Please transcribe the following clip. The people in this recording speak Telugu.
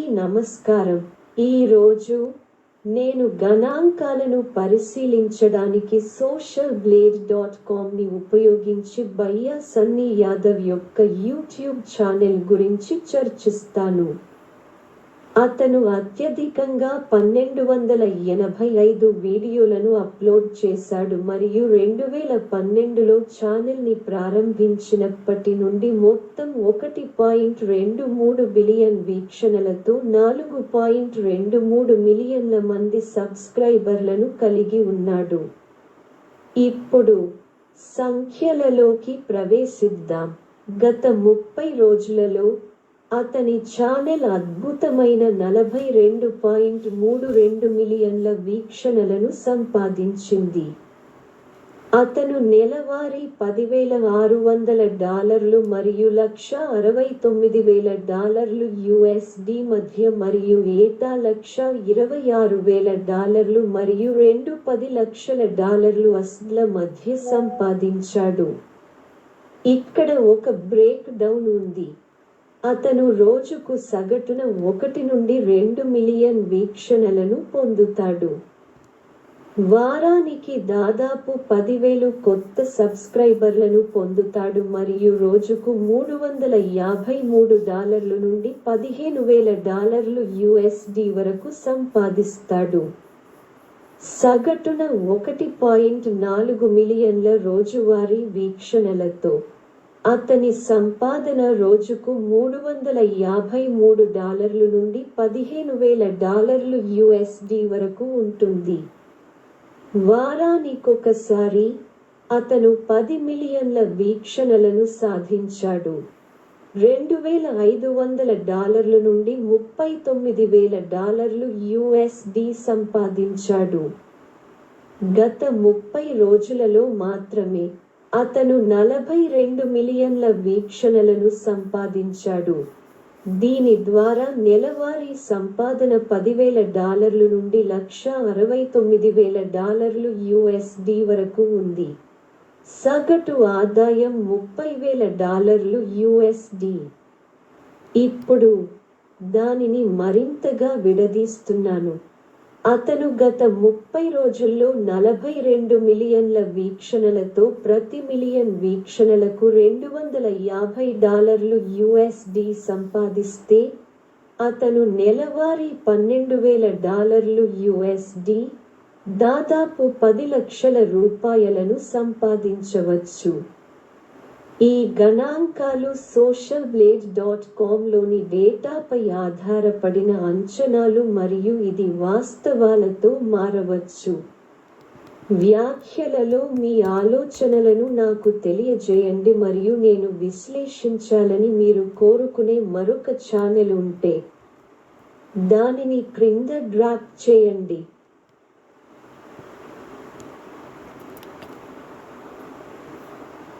అందరికీ నమస్కారం. ఈరోజు నేను గణాంకాలను పరిశీలించడానికి socialblade.comని ఉపయోగించి భయ్యా సన్నీ యాదవ్ యొక్క యూట్యూబ్ ఛానల్ గురించి చర్చిస్తాను. అతను అత్యధికంగా 1285 వీడియోలను అప్లోడ్ చేశాడు మరియు 2012లో ఛానల్ని ప్రారంభించినప్పటి నుండి మొత్తం 1.23 బిలియన్ వీక్షణలతో 4.23 మిలియన్ల మంది సబ్స్క్రైబర్లను కలిగి ఉన్నాడు. ఇప్పుడు సంఖ్యలలోకి ప్రవేశిద్దాం. గత 30 రోజులలో అతని ఛానెల్ అద్భుతమైన 42.32 మిలియన్ల వీక్షణలను సంపాదించింది. అతను నెలవారీ $10,600 మరియు $1,69,000 USD మధ్య మరియు ఏటా $126,000 మరియు $210,000 AUD మధ్య సంపాదించాడు. ఇక్కడ ఒక బ్రేక్ డౌన్ ఉంది. అతను రోజుకు సగటున 1 నుండి 2 మిలియన్ వీక్షణలను పొందుతాడు. వారానికి దాదాపు 10,000 కొత్త సబ్స్క్రైబర్లను పొందుతాడు మరియు రోజుకు $353 నుండి $15,000 USD వరకు సంపాదిస్తాడు. సగటున 1.4 మిలియన్ల రోజువారీ వీక్షణలతో అతని సంపాదన రోజుకు $353 నుండి $15,000 USD వరకు ఉంటుంది. వారానికొకసారి అతను 10 మిలియన్ల వీక్షణలను సాధించాడు. $2,500 నుండి $39,000 USD సంపాదించాడు. గత 30 రోజులలో మాత్రమే అతను 42 మిలియన్ల వీక్షణలను సంపాదించాడు. దీని ద్వారా నెలవారీ సంపాదన $10,000 నుండి $169,000 USD వరకు ఉంది. సగటు ఆదాయం $30,000 USD. ఇప్పుడు దానిని మరింతగా విడదీస్తున్నాను. అతను గత 30 రోజుల్లో 42 మిలియన్ల వీక్షణలతో ప్రతి మిలియన్ వీక్షణలకు $250 USD సంపాదిస్తే అతను నెలవారీ $12,000 USD, దాదాపు $10 లక్షల సంపాదించవచ్చు. ఈ గణాంకాలు socialblade.comలోని డేటాపై ఆధారపడిన అంచనాలు మరియు ఇది వాస్తవాలతో మారవచ్చు. వ్యాఖ్యలలో మీ ఆలోచనలను నాకు తెలియజేయండి మరియు నేను విశ్లేషించాలని మీరు కోరుకునే మరొక ఛానెల్ ఉంటే దానిని క్రింద డ్రాప్ చేయండి.